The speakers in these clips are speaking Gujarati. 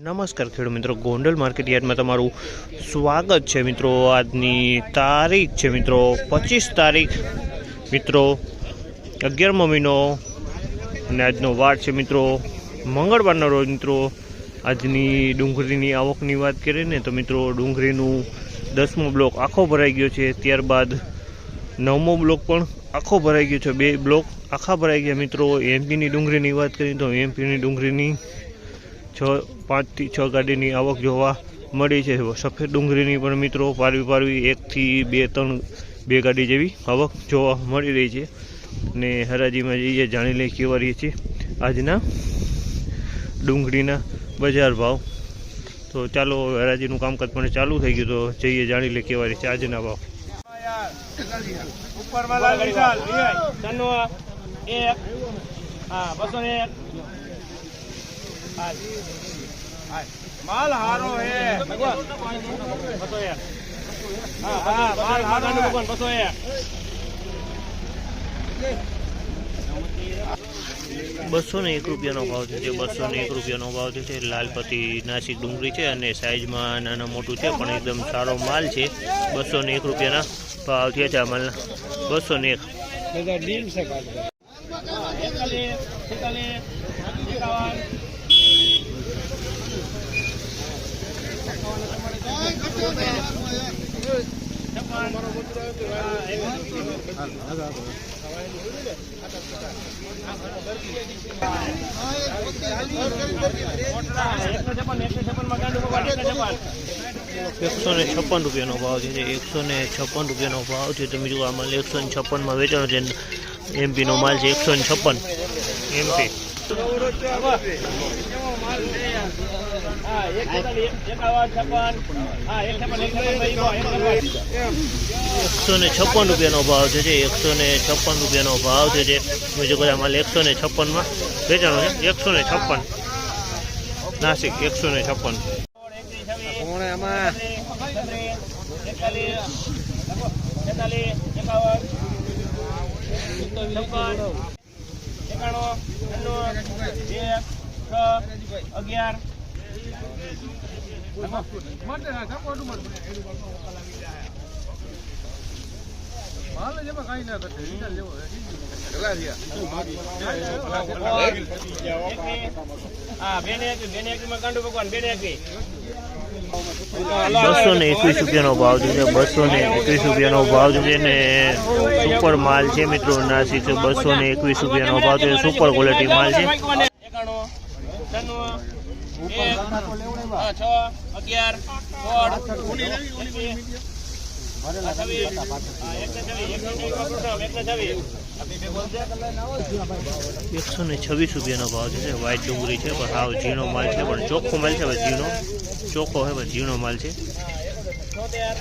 નમસ્કાર ખેડૂત મિત્રો, ગોંડલ માર્કેટ યાર્ડમાં તમારું સ્વાગત છે મિત્રો। આજની તારીખ છે મિત્રો 25 તારીખ મિત્રો 11મો મહિનો અને આજનો વાર છે મિત્રો મંગળવારનો રોજ મિત્રો। આજની ડુંગળીની આવકની વાત કરીએ ને તો મિત્રો ડુંગળીનું 10મો બ્લોક આખો ભરાઈ ગયો છે, ત્યારબાદ 9મો બ્લોક પણ આખો ભરાઈ ગયો છે। 2 બ્લોક આખા ભરાઈ ગયા મિત્રો। એમપીની ડુંગળીની વાત કરીએ તો એમપીની ડુંગળીની 5 થી 6 ગાડીની આવક જોવા મળી છે। સફેદ ડુંગળીની પણ મિત્રો પારવી 1 થી 2 ગાડી જેવી આવક જોવા મળી રહી છે। ને હરાજીમાં જઈએ જાણી લઈએ કેવા રહી છે આજના ડુંગળીના બજાર ભાવ। તો ચાલો હરાજીનું કામકાજ પણ ચાલુ થઈ ગયું, તો જઈએ જાણી લઈએ કેવા રહી છે આજના ભાવ। माल हारो है माल हारो 201 રૂપિયાનો ભાવ છે। 201 રૂપિયાનો ભાવ છે। લાલપતિ નાસિક ડુંગળી છે અને સાઈઝમાં નાના મોટું છે, પણ એકદમ સારો માલ છે। 201 રૂપિયાના ભાવ થયા છે આ માલના। 201 156 રૂપિયાનો ભાવ છે। 156 રૂપિયાનો ભાવ છે। તમે જુઓ આ માલ 156માં વેચાણો છે। એમપીનો માલ છે 156 એમપી। 156 રૂપિયાનો ભાવ છે। 156 રૂપિયાનો ભાવ છે। બીજો બધા માલ 156માં વેચાણો છે। 156 નાસિક 156। રૂપિયાનો ભાવ છે। 221 રૂપિયાનો ભાવ છે ને સુપર માલ છે મિત્રો નાસિક। 221 રૂપિયાનો ભાવ છે, સુપર ક્વોલિટી માલ છે। 126 રૂપિયાનો ભાવ છે। વ્હાઈટ ડુંગળી છે, પણ હાવ ઝીણો માલ છે, પણ ચોખ્ખો માલ છે। ઝીણો ચોખ્ખો છે, પણ ઝીણો માલ છે।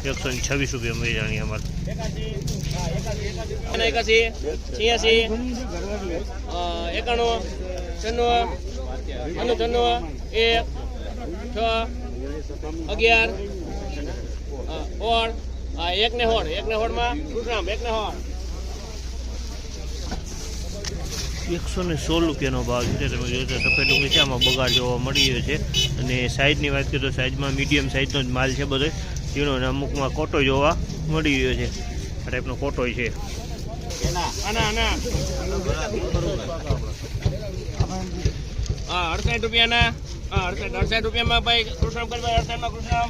126 રૂપિયા વેચાણી અમારે। 81 86 91 96 1 6 11 હોળ 1 ને હોળમાં કૃષ્ણામ 1 ને હોળ। 116 રૂપિયાનો ભાવ છે। તમે જોયો તો સફેદ ડુંગળી છે, આમાં બગાડ જોવા મળી રહ્યો છે। અને સાઈઝની વાત કરીએ તો સાઈઝમાં મીડિયમ સાઈઝનો જ માલ છે બધો ઝીણો, અને અમુકમાં કોટો જોવા મળી રહ્યો છે। આ ટાઈપનો કોટો છે। 68 રૂપિયાના 68 રૂપિયામાં ભાઈ કૃષ્ણ ભાઈ 68 કૃષ્ણ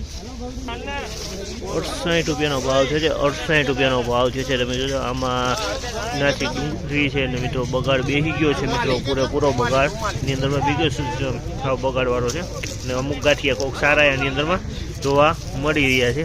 68 રૂપિયાનો ભાવ છે। 68 રૂપિયાનો ભાવ છે। તમે જોજો આમાં નાસિક ડુંગળી છે ને મિત્રો બગાડ બેસી ગયો છે મિત્રો, પૂરેપૂરો બગાડની અંદરમાં બીજો બગાડવાળો છે। અને અમુક ગાંઠિયા કોઈક સારા એની અંદરમાં જોવા મળી રહ્યા છે।